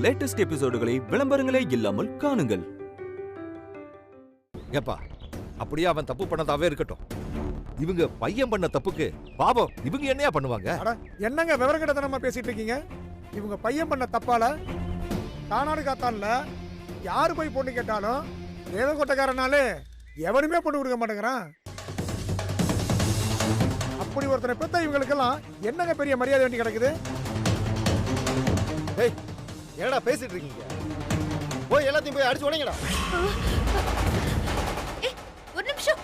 Latest எபிசோடுகளை விளம்பரங்களே இல்லாமல் காணுங்கள். ஏப்பா, அப்படியே அவன் தப்பு பண்ணதாவே இருக்கட்டும். இவங்க பையன் பண்ண தப்புக்கு பாவம் இவங்க என்னையா பண்ணுவாங்க? என்னங்க விவரங்கடத்தனமா பேசிட்டு இருக்கீங்க? இவங்க பையன் பண்ண தப்பால தானாடு காத்தான்ல யாரு போய் பொண்ணு கேட்டாலும் ஏதோ கொட்டக்காரனாலே எவனுமே பொண்ணு கொடுக்க மாட்டேங்கிறான். அப்படி ஒருத்தனை பெத்த இவங்களுக்கெல்லாம் என்னங்க பெரிய மரியாதை வேண்டி கிடக்குது? என்னடா பேசிட்டு இருக்கீங்க? போய் எல்லாத்தையும் போய் அடிச்சு உடைங்கடா. ஒரு நிமிஷம்.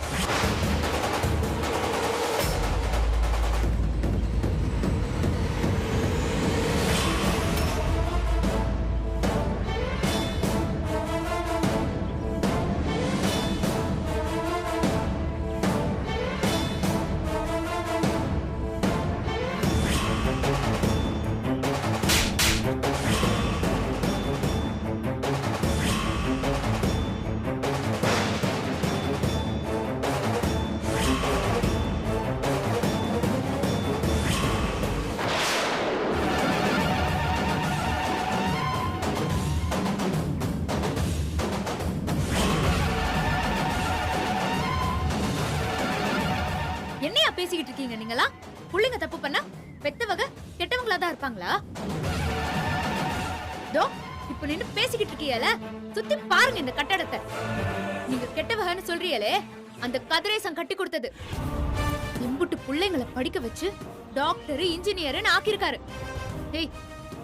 என்னையா பேசிக்கிட்டு இருக்கீங்க நீங்களா? புள்ளைங்க தப்பு பண்ணா பெத்தவங்க கெட்டவங்களா தான் இருப்பாங்களா? தோ இப்ப நின்னு பேசிக்கிட்டு இருக்கீங்களே, சுத்தி பாருங்க இந்த கட்டடத்தை. நீங்க கெட்டவங்கன்னு சொல்றீங்களே, அந்த கதிரேசன் கட்டி கொடுத்தது. எம்புட்டு புள்ளைங்களை படிக்க வச்சு டாக்டர் இன்ஜினியர்னு ஆக்கியிருக்காரு. ஏய்,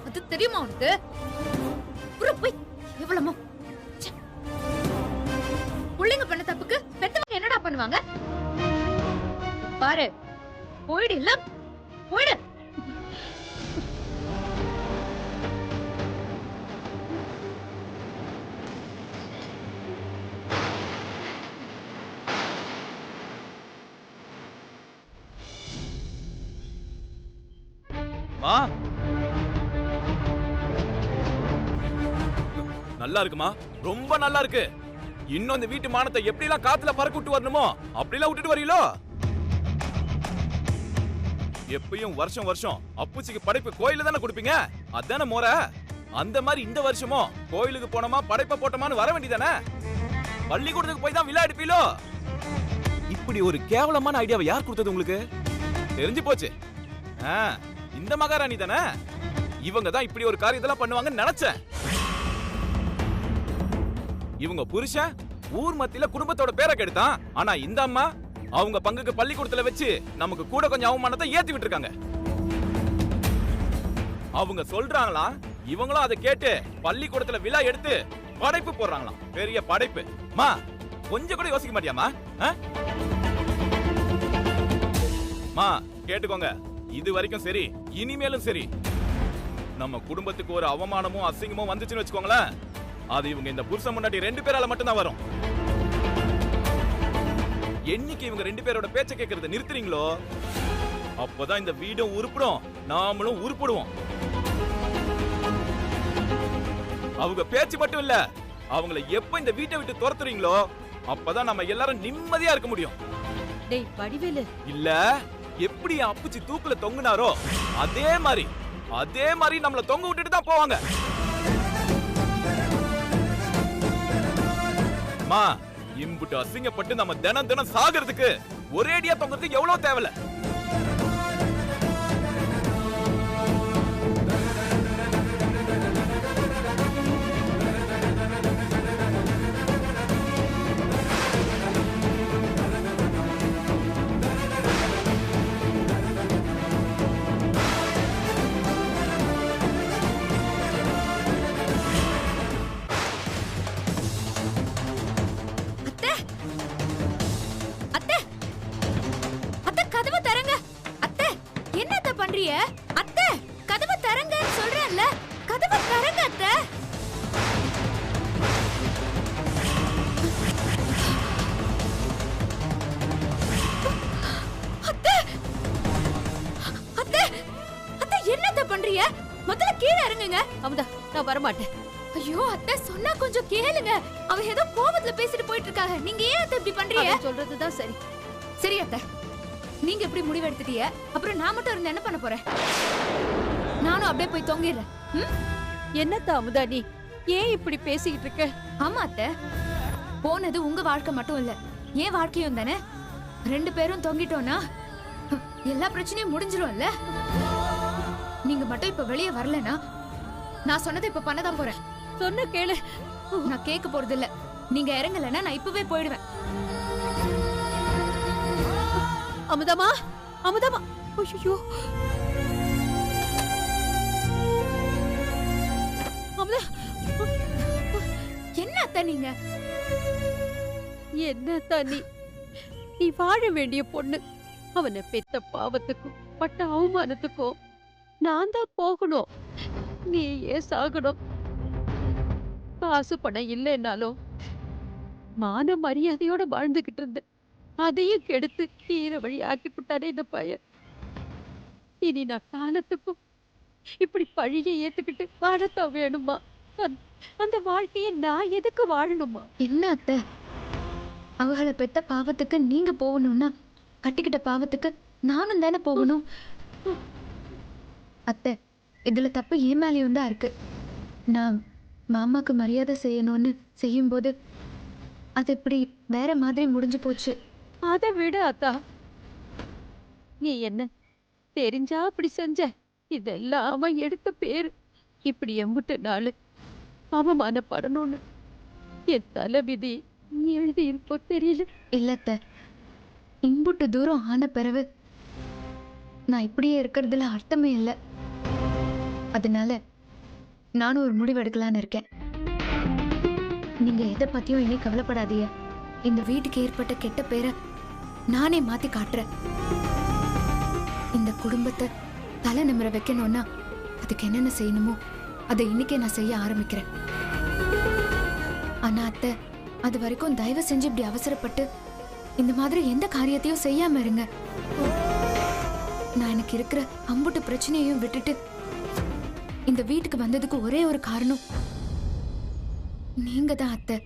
அது தெரியுமா உனக்கு? போய் எவ்வளமோ புள்ளைங்க பண்ண தப்புக்கு பெத்தவங்க என்னடா பண்ணுவாங்க? பாரு, போயிடு. இல்ல போயிடு. மா, நல்லா இருக்குமா? ரொம்ப நல்லா இருக்கு. இன்னும் இந்த வீட்டு மானத்தை எப்படி எல்லாம் காத்துல பறக்க விட்டு வரணுமோ அப்படி எல்லாம் விட்டுட்டு வரீங்களோ? எப்பயும் வருஷம் வருஷம் அப்புச்சிக்கு படைப்பு கோயில தானே கொடுப்பீங்க, அதானே மோர. அந்த மாதிரி இந்த வருஷமும் கோயிலுக்கு போனோமா படைப்ப போட்டோமான்னு வர வேண்டியதானே? பள்ளிக்கூடத்துக்கு போய் தான் விழா எடுப்பீங்களோ? இப்படி ஒரு கேவலமான ஐடியாவை யார் கொடுத்தது உங்களுக்கு? தெரிஞ்சு போச்சு. இந்த மகாராணி தானே, இவங்க தான் இப்படி ஒரு காரியத்தெல்லாம் பண்ணுவாங்கன்னு நினைச்சேன். இவங்க புருஷன் ஊர் மத்தியில குடும்பத்தோட பேரை கெடுத்தான். ஆனா இந்த அம்மா அவங்க பங்குக்கு பள்ளிக்கூடத்துல வச்சு நமக்கு கூட கொஞ்சம் அவமானத்தை ஏத்தி விட்டுருக்காங்க. அவங்க சொல்றாங்களா, இவங்களும் அதை கேட்டு பள்ளிக்கூடத்துல விழா எடுத்து படைப்பு போடுறாங்களாம். பெரிய படைப்பு. மா, கொஞ்சம் கூட யோசிக்க மாட்டியாமா? மா, கேட்டுக்கோங்க. இது வரைக்கும் சரி, இனிமேலும் சரி, நம்ம குடும்பத்துக்கு ஒரு அவமானமும் அசிங்கமும் வந்துச்சுன்னு வச்சுக்கோங்களேன், அது இவங்க இந்த புருஷன் முன்னாடி 2 பேரால மட்டும்தான் வரும். என்னைக்கு இவங்க 2 பேரோட பேச்ச கேட்கறத நிறுத்துறீங்களோ, அப்பதான் இந்த வீடும் உருப்படும், நாமளும் உருப்படுவோம். அவங்க பேச்சு மட்டும் இல்ல, அவங்கள எப்ப இந்த வீட்டை விட்டு துரத்துறீங்களோ அப்பதான் நம்ம எல்லாரும் நிம்மதியா இருக்க முடியும். டேய் வடிவேலு, இல்ல எப்படி அப்புச்சி தூக்குல தொங்குனாரோ அதே மாதிரி நம்மள தொங்க விட்டுட்டு தான் போவாங்க. மா, இம்புட்டு அசிங்கப்பட்டு நம்ம தினம் தினம் சாகிறதுக்கு ஒரேடியா தொங்குறதுக்கு எவ்வளவு தேவையில்ல. அத்தை, கதவை தரங்க சொல்றேன்ல, கதவை தரங்க அத்தை. அத்தை, அத்தை, அத்தை என்னத்த பண்றீங்க? முதல்ல கீழே இறங்குங்க. அமுதா, நான் வர மாட்டேன். ஐயோ அத்தை, சொன்னா கொஞ்சம் கேளுங்க. அவ ஏதோ கோபத்துல பேசிட்டு போயிட்டு இருக்காங்க. நீங்க ஏன் அத்தை இப்படி பண்றீங்க? சொல்றதுதான் சரி. சரி அத்தை, நீங்க எப்படி முடிவு எடுத்துட்டீங்க? அப்புறம் நான் மட்டும் இருந்து என்ன பண்ண போறேன்? நானும் அப்படியே போய் தொங்கிடுறேன். என்னத்த அமுதா நீ ஏன் இப்படி பேசிக்கிட்டு இருக்க? ஆமா அத்தை, போனது உங்க வாழ்க்கை மட்டும் இல்ல, என் வாழ்க்கையும் தானே. 2 பேரும் தொங்கிட்டோம்னா எல்லா பிரச்சனையும் முடிஞ்சிரும்ல. நீங்க மட்டும் இப்ப வெளியே வரலனா நான் சொன்னதை இப்ப பண்ணதான் போறேன். சொன்ன கேளு. நான் கேட்க போறது இல்ல. நீங்க இறங்கலன்னா நான் இப்பவே போயிடுவேன். அமுதமா, அமுதமா, ஐயோ அமுதா, என்ன அத்தை நீங்க? என்ன தண்ணி, நீ வாழ வேண்டிய பொண்ணு. அவனை பெத்த பாவத்துக்கும் பட்ட அவமானத்துக்கும் நான் தான் போகணும். நீ ஏன் சாகணும்? காசு பணம் இல்லைன்னாலும் மான மரியாதையோட வாழ்ந்துகிட்டு இருந்த அதையும் கெடுத்து தீர வழி ஆக்கி விட்டானே இந்த பையன். இனி நான் காலத்துக்கும் இப்படி பழியை ஏத்துக்கிட்டு வாழத்தான் வேணுமா? அந்த வாழ்க்கையை நான் எதுக்கு வாழணுமா? என்ன அத்தை, அவங்கள பெத்த பாவத்துக்கு நீங்க போகணும்னா கட்டிக்கிட்ட பாவத்துக்கு நானும் தானே போகணும். அத்தை, இதுல தப்பு என் மேலேயும் தான் இருக்கு. நான் மாமாக்கு மரியாதை செய்யணும்னு செய்யும்போது அது இப்படி வேற மாதிரி முடிஞ்சு போச்சு. அதை விட அத்தா, நீ என்ன தெரிஞ்சா அப்படி செஞ்ச? இதெல்லாம் அவன் எடுத்த பேரு. இப்படி எம்புட்டு நாள் அவமானப்படணும்னு என் தலை விதி நீ எழுதி இருப்போ தெரியல. இல்லத்த, இம்புட்டு தூரம் ஆன பிறகு நான் இப்படியே இருக்கிறதுல அர்த்தமே இல்லை. அதனால நானும் ஒரு முடிவு எடுக்கலான்னு இருக்கேன். நீங்க எதை பத்தியும் இனி கவலைப்படாதீங்க. இந்த வீட்டுக்கு ஏற்பட்ட கெட்ட பேரை நானே மாத்தி காட்டுறேன். இந்த குடும்பத்தை தலை நிமிர வைக்கணும்னா அதுக்கு என்னென்ன செய்யணுமோ அதை இன்னைக்கே நான் செய்ய ஆரம்பிக்கிறேன். ஆனா அத்தை, அது வரைக்கும் தயவு செஞ்சு இப்படி அவசரப்பட்டு இந்த மாதிரி எந்த காரியத்தையும் செய்யாம இருங்க. நான் எனக்கு இருக்கிற அம்புட்டு பிரச்சனையையும் விட்டுட்டு இந்த வீட்டுக்கு வந்ததுக்கு ஒரே ஒரு காரணம் நீங்க தான் அத்தை.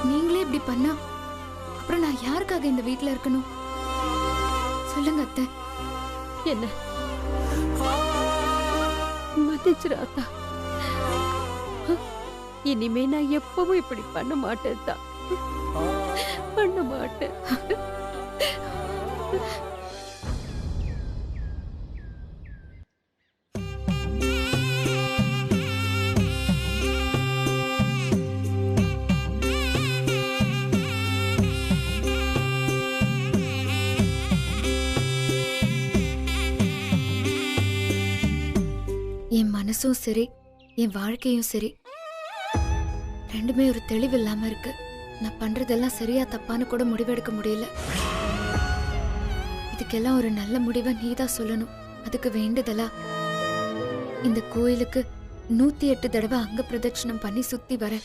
நீங்களே இப்படி பண்ணா அப்புறம் நான் யாருக்காக இந்த வீட்டுல இருக்கணும்? சொல்லுங்க அத்தை. என்ன மதிச்சிராத்தா, இனிமே நான் எப்பவும் இப்படி பண்ண மாட்டேன் தான், பண்ண மாட்டேன். என் மனசும் சரி, என் வாழ்க்கையும் சரி, ரெண்டுமே ஒரு தெளிவு இல்லாம இருக்கு. நான் பண்றதெல்லாம் சரியா தப்பான்னு கூட முடிவெடுக்க முடியல. இதுக்கெல்லாம் ஒரு நல்ல முடிவை நீதான் சொல்லணும். அதுக்கு வேண்டுதலா இந்த கோயிலுக்கு 108 தடவை அங்க பிரதட்சணம் பண்ணி சுத்தி வர.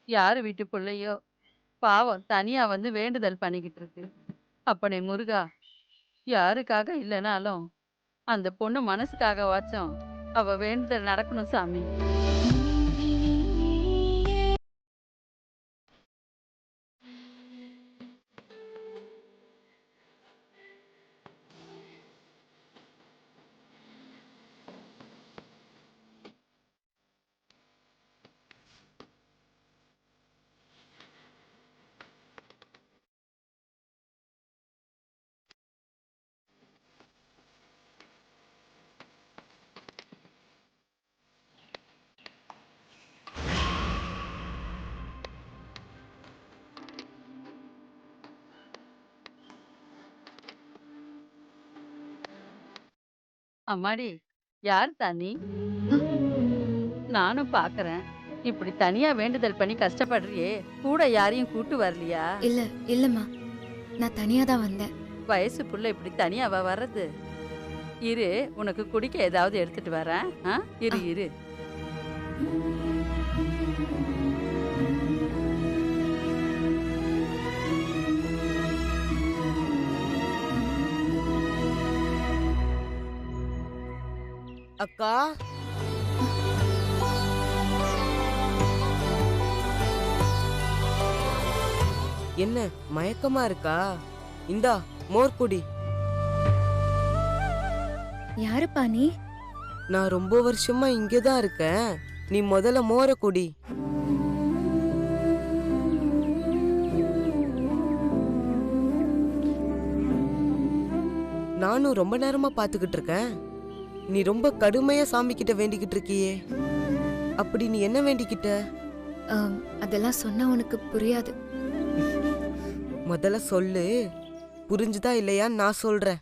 யாரு வீட்டு பிள்ளையோ பாவம் தனியா வந்து வேண்டுதல் பண்ணிக்கிட்டு இருக்கு. அப்பனே முருகா, யாருக்காக இல்லைனாலும் அந்த பொண்ணு மனசுக்காக வாச்சும் அவ வேண்டுதல் நடக்கணும் சாமி. அம்மாடி, யார் தானி? நானும் பாக்குறேன். இப்படி தனியா வேண்டுதல் பண்ணி கஷ்டப்படுறியே, கூட யாரையும் கூட்டு வரலையா? இல்லம்மா, நான் தனியா தான் வந்தேன். வயசு புள்ள இப்படி தனியாவா வர்றது? இரு, உனக்கு குடிக்க ஏதாவது எடுத்துட்டு வரேன். இரு இரு. அக்கா, என்ன மயக்கமா இருக்கா? இந்தா மோர் குடி. யாருப்பா நீ? நான் ரொம்ப வருஷமா இங்கதான் இருக்கேன். நீ முதல்ல மோர குடி. நானும் ரொம்ப நேரமா பாத்துக்கிட்டு இருக்கேன். நீ ரொம்ப கடுமையா சாமி கிட்ட வேண்டிக்கிட்டு இருக்கியே, அப்படி நீ என்ன வேண்டிக்கிட்ட? அதெல்லாம் சொன்னா உனக்கு புரியாது. முதல்ல சொல்லு, புரிஞ்சுதா இல்லையா நான் சொல்றேன்.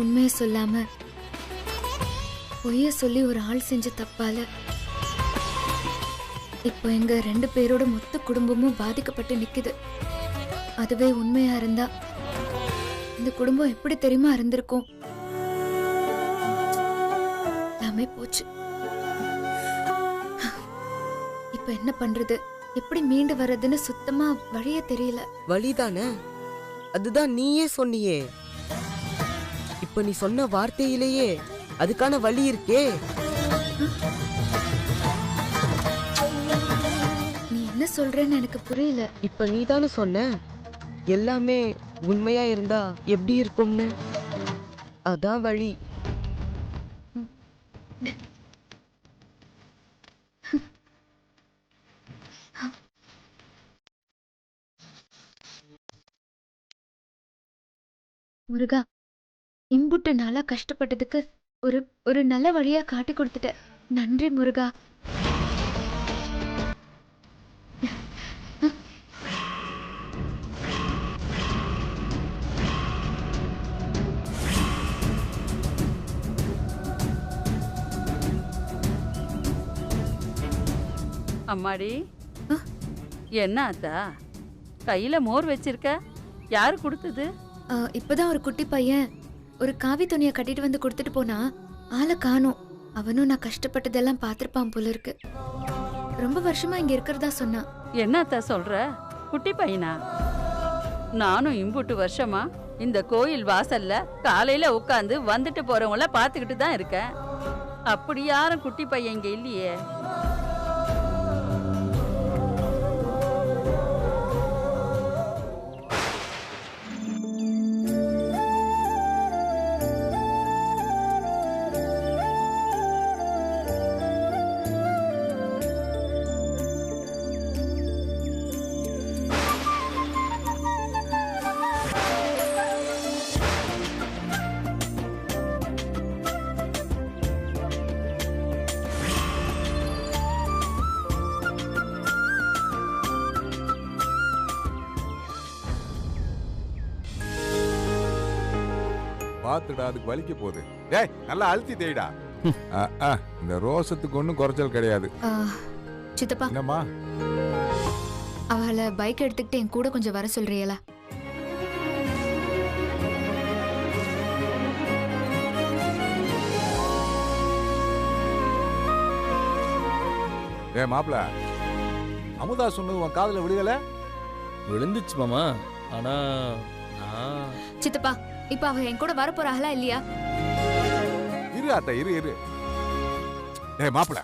உண்மையை சொல்லாம பொய்ய சொல்லி ஒரு ஆள் செஞ்ச தப்பால இப்போ எங்க 2 பேரோட மொத்த குடும்பமும் பாதிக்கப்பட்டு நிக்குது. அதுவே உண்மையா இருந்தா இந்த குடும்பம் எப்படி தெரியுமா இருந்திருக்கும்? எல்லாமே போச்சு. இப்ப என்ன பண்றது, எப்படி மீண்டு வர்றதுன்னு சுத்தமா வழியே தெரியல. வழிதானே, அதுதான் நீயே சொன்னியே. இப்ப நீ சொன்ன வார்த்தையிலேயே அதுக்கான வழி இருக்கே. நீ என்ன சொல்றேன்னு எனக்கு புரியல. இப்ப நீ தானே சொன்ன எல்லாமே உண்மையா இருந்தா எப்படி இருக்கும்னு. அதான் வழி. முருகா, இம்புட்டு நாளா கஷ்டப்பட்டதுக்கு ஒரு நல்ல வழியா காட்டி கொடுத்துட்ட. நன்றி முருகா. அம்மாடி, என்ன ஆத்தா கையில மோர் வச்சிருக்க? யாரு கொடுத்தது? இப்பதான் ஒரு குட்டி பையன் ஒரு காவி துணியை கட்டிட்டு வந்து கொடுத்துட்டு போனா, ஆளை காணோம். அவனும் நான் கஷ்டப்பட்டதெல்லாம் பார்த்திருப்பான் போல இருக்கு. ரொம்ப வருஷமா இங்க இருக்கிறதா சொன்னான். என்னத்தா சொல்ற? குட்டி பையனா? நானும் இம்புட்டு வருஷமா இந்த கோயில் வாசல்ல காலையில உட்காந்து வந்துட்டு போறவங்கள பாத்துக்கிட்டு தான் இருக்கேன். அப்படி யாரும் குட்டி பையன் இங்க இல்லையே. பாத்துடா, அதுக்கு வலிக்க போகுது. டேய், நல்லா அழுத்தி தேய்டா. இந்த ரோசத்துக்கு ஒன்றும் குறைச்சல் கிடையாது. சித்தப்பா, என்னம்மா? அவளை பைக் எடுத்துக்கிட்டு என் கூட கொஞ்சம் வர சொல்றியலா? ஏ மாப்பிள, அமுதா சொன்னது உன் காதுல விழுகல? விழுந்துச்சு மாமா. ஆனா சித்தப்பா, இப்ப அவ என் கூட வர போறாங்களா இல்லையா? இரு அத்தை, இரு. ஏ மாப்பிள,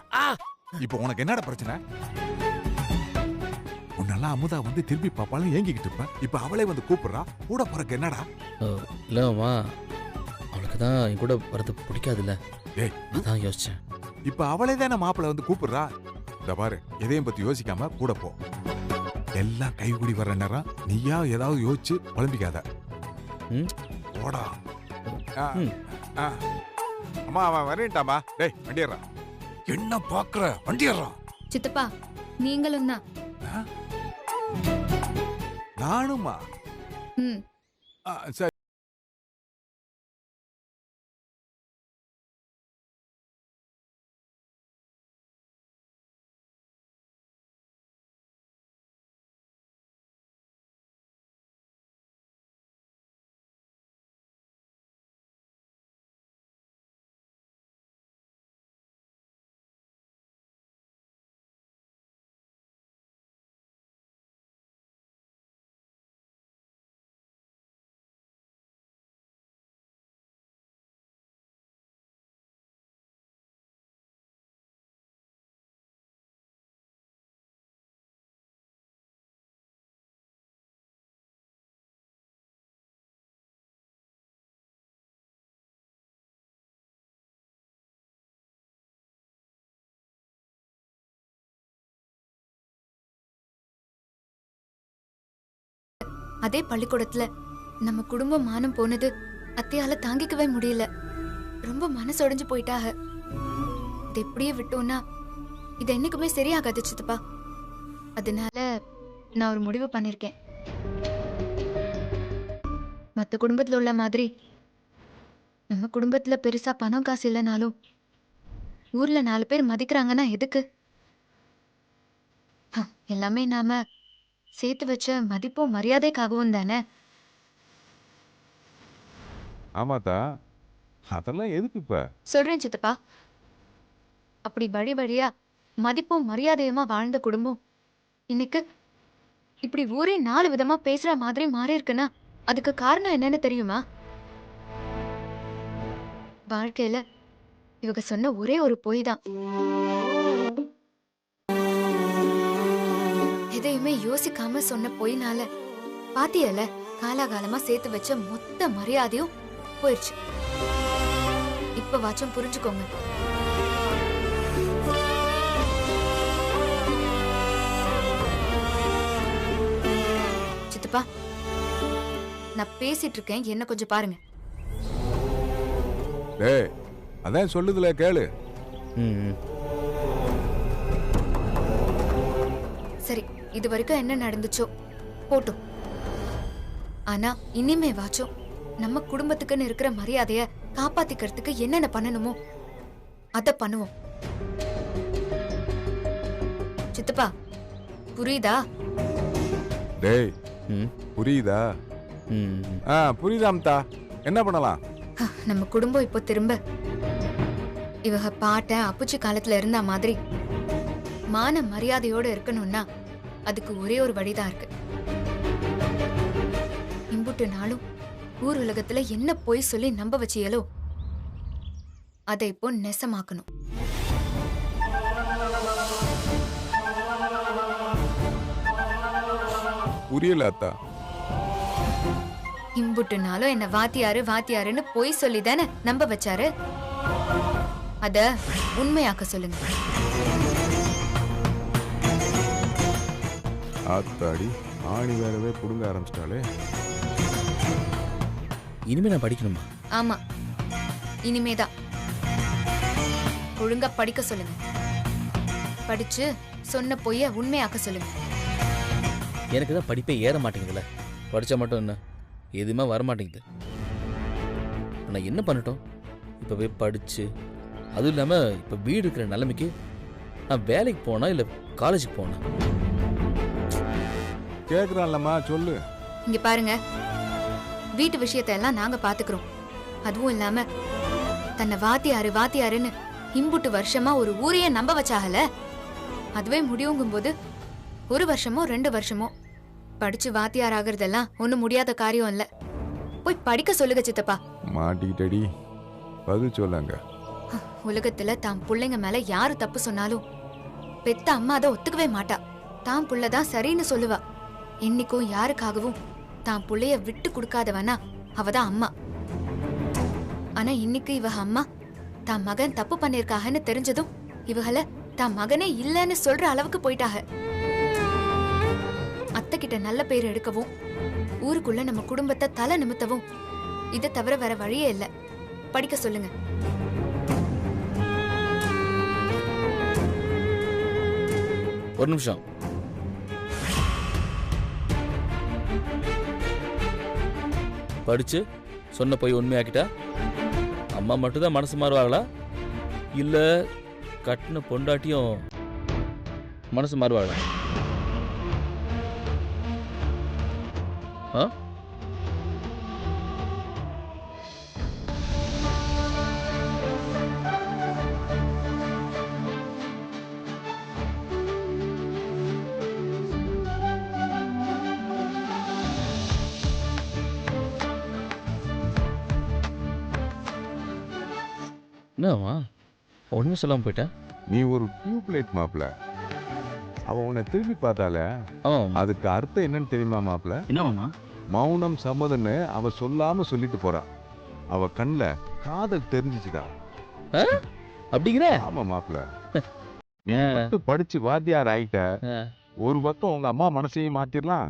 இப்ப உனக்கு என்னடா பிரச்சனை? உன்னெல்லாம் அமுதா வந்து திருப்பி பாப்பாலும் ஏங்கிக்கிட்டு இருப்ப. இப்ப அவளே வந்து கூப்பிடுறா, கூட போறக்கு என்னடா? இல்ல மாமா, அவளுக்கு தான் என் கூட வரது பிடிக்காதுல்ல. ஏய், அதான் யோசிச்சேன். இப்ப அவளே தானே மாப்பிள வந்து கூப்பிடுறா. இந்த பாரு, எதையும் பத்தி யோசிக்காம கூட போ. எல்லாம் கைகூடி வர்ற நேரம் நீயா ஏதாவது யோசிச்சு குழம்பிக்காத. போடா. அம்மா அவன் வரேன்ட்டாமா. டேய் வண்டி ஏறா. என்ன பாக்குற? வண்டி ஏறா. சித்தப்பா நீங்களும் தான். நானுமா? ம். சரி. அதே பள்ளிக்கூடத்துல நம்ம குடும்பம் மானம் போனது அத்தையால தாங்கிக்கவே முடியல. ரொம்ப மனசு உடைஞ்சு போயிட்டாக. இது எப்படியே விட்டோம்னா இது என்னைக்குமே சரியாகாது சித்தப்பா. அதனால நான் ஒரு முடிவு பண்ணிருக்கேன். மற்ற குடும்பத்துல உள்ள மாதிரி நம்ம குடும்பத்துல பெருசா பணம் காசு இல்லைனாலும் ஊர்ல 4 பேர் மதிக்கிறாங்கன்னா எதுக்கு? எல்லாமே நாம சேர்த்து வச்ச மதிப்பும் மரியாதைக்காகவும் தானே. ஆமாத்தா, அதெல்லாம் எதுக்கு இப்ப? சொல்றேன் சித்தப்பா. அப்படி வழி வழியா மதிப்பும் மரியாதையுமா வாழ்ந்த குடும்பம் இன்னைக்கு இப்படி ஊரே 4 விதமா பேசுற மாதிரி மாறி இருக்குன்னா அதுக்கு காரணம் என்னன்னு தெரியுமா? வாழ்க்கையில இவங்க சொன்ன ஒரே ஒரு பொய் தான். எதையுமே யோசிக்காம சொன்ன பொய்னால பாத்தியல காலாகாலமா சேர்த்து வச்ச மொத்த மரியாதையும் போயிடுச்சு. இப்ப வாச்சும் புரிஞ்சுக்கோங்க. சித்தப்பா நான் பேசிட்டு இருக்கேன், என்ன கொஞ்சம் பாருங்க. டேய் அதான் சொல்லுதுல கேளு. சரி, இது வரைக்கும் என்ன நடந்துச்சோ போட்டும். ஆனா இனிமே வாச்சும் நம்ம குடும்பத்துக்குன்னு இருக்கிற மரியாதைய காப்பாத்திக்கிறதுக்கு என்னென்ன பண்ணணுமோ அத பண்ணுவோம். சித்தப்பா புரியுதா? டேய் புரியுதா? புரியுதாம்தா. என்ன பண்ணலாம்? நம்ம குடும்பம் இப்போ திரும்ப இவங்க பாட்ட அப்புச்சி காலத்துல இருந்த மாதிரி மான மரியாதையோட இருக்கணும்னா அதுக்கு ஒரே ஒரு வழிதான் இருக்கு. இம்புட்டு நாளும் ஊர் உலகத்துல என்ன போய் சொல்லி நம்ப வச்சியலோ அதை இப்போ நெசமாக்கணும். புரியல அத்தா. இம்புட்டு நாளும் என்ன வாத்தியாரு வாத்தியாருன்னு போய் சொல்லி தானே நம்ப வச்சாரு. அத உண்மையாக்க சொல்லுங்க. ஆத்தாடி ஆணி வேறவே புடுங்க ஆரம்பிச்சிட்டாலே. இனிமே நான் படிக்கணுமா? ஆமா, இனிமேதான் ஒழுங்கா படிக்க சொல்லுங்க. படிச்சு சொன்ன பொய்ய உண்மையாக்க சொல்லுங்க. எனக்கு தான் படிப்பே ஏற மாட்டேங்குதுல்ல. படிச்சா மட்டும் என்ன, எதுவுமே வர மாட்டேங்குது. நான் என்ன பண்ணட்டும்? இப்போ போய் படிச்சு, அதுவும் இல்லாமல் இப்போ வீடு இருக்கிற நிலைமைக்கு நான் வேலைக்கு போனா இல்லை காலேஜுக்கு போனா? கேட்குறான்லம்மா சொல்லு. இங்க பாருங்க, வீட்டு விஷயத்தை எல்லாம் நாங்க பாத்துக்கிறோம். அதுவும் இல்லாம தன்னை வாத்தியாரு வாத்தியாருன்னு இம்புட்டு வருஷமா ஒரு ஊரையே நம்ப வச்சாகல. அதுவே முடியுங்கும் போது 1 வருஷமோ 2 வருஷமோ படிச்சு வாத்தியார் ஆகுறதெல்லாம் ஒண்ணும் முடியாத காரியம் இல்ல. போய் படிக்க சொல்லுங்க சித்தப்பா. மாட்டிக்கிட்டடி, பதில் சொல்லாங்க. உலகத்துல தான் பிள்ளைங்க மேல யாரு தப்பு சொன்னாலும் பெத்த அம்மா அதை ஒத்துக்கவே மாட்டா. தான் புள்ளதான் சரின்னு சொல்லுவா. இன்னைக்கும் யாருக்காகவும் தான் புள்ளைய விட்டு கொடுக்காதவனா அவதான் அம்மா. ஆனா இன்னைக்கு இவ அம்மா தான் மகன் தப்பு பண்ணிருக்காகன்னு தெரிஞ்சதும் இவகள தான் மகனே இல்லன்னு சொல்ற அளவுக்கு போயிட்டாக. அத்தை கிட்ட நல்ல பேர் எடுக்கவும் ஊருக்குள்ள நம்ம குடும்பத்தை தலை நிமித்தவும் இதை தவிர வேற வழியே இல்ல. படிக்க சொல்லுங்க. ஒரு நிமிஷம். படிச்சு சொன்ன போய் உண்மையாக்கிட்டா அம்மா மட்டும்தான் மனசு மாறுவாங்களா, இல்ல கட்டின பொண்டாட்டியும் மனசு மாறுவாங்களா? ஆ? என்னம்மா ஒன்றுமே சொல்லாமல் போயிட்டேன்? நீ ஒரு டியூப்லைட் மாப்பிள. அவ உன்னை திரும்பி பார்த்தால, ஆமாம். அதுக்கு அர்த்தம் என்னன்னு தெரியுமா மாப்பிள? என்னம்மா? மௌனம் சம்மதன்னு அவ சொல்லாம சொல்லிட்டு போறா. அவ கண்ணுல காதல் தெரிஞ்சிச்சுடா. அப்படிங்கிற? ஆமா மாப்பிள. மட்டும் படிச்சு வாத்தியார் ஆயிட்ட, ஒரு பக்கம் உங்க அம்மா மனசையும் மாத்திரலாம்,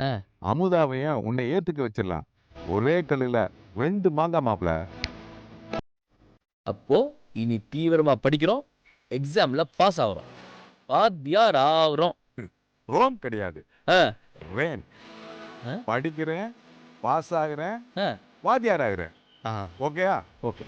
அமுதாவையும் உன்னை ஏத்துக்க வச்சிடலாம். ஒரே கல்லுல 2 மாங்கா மாப்பிள. அப்போ இனி தீவிரமா படிக்கிறோம், எக்ஸாம்ல பாஸ் ஆகுறோம், வாத்தியார் ஆகுறோம். ரோம் கிடையாது, ஆ, ரேன். ஆ? படிக்கிறேன், பாஸ் ஆகுறேன், ஆ. வாத்தியார் ஆகுறேன். ஆ, ஓகேயா? ஓகே.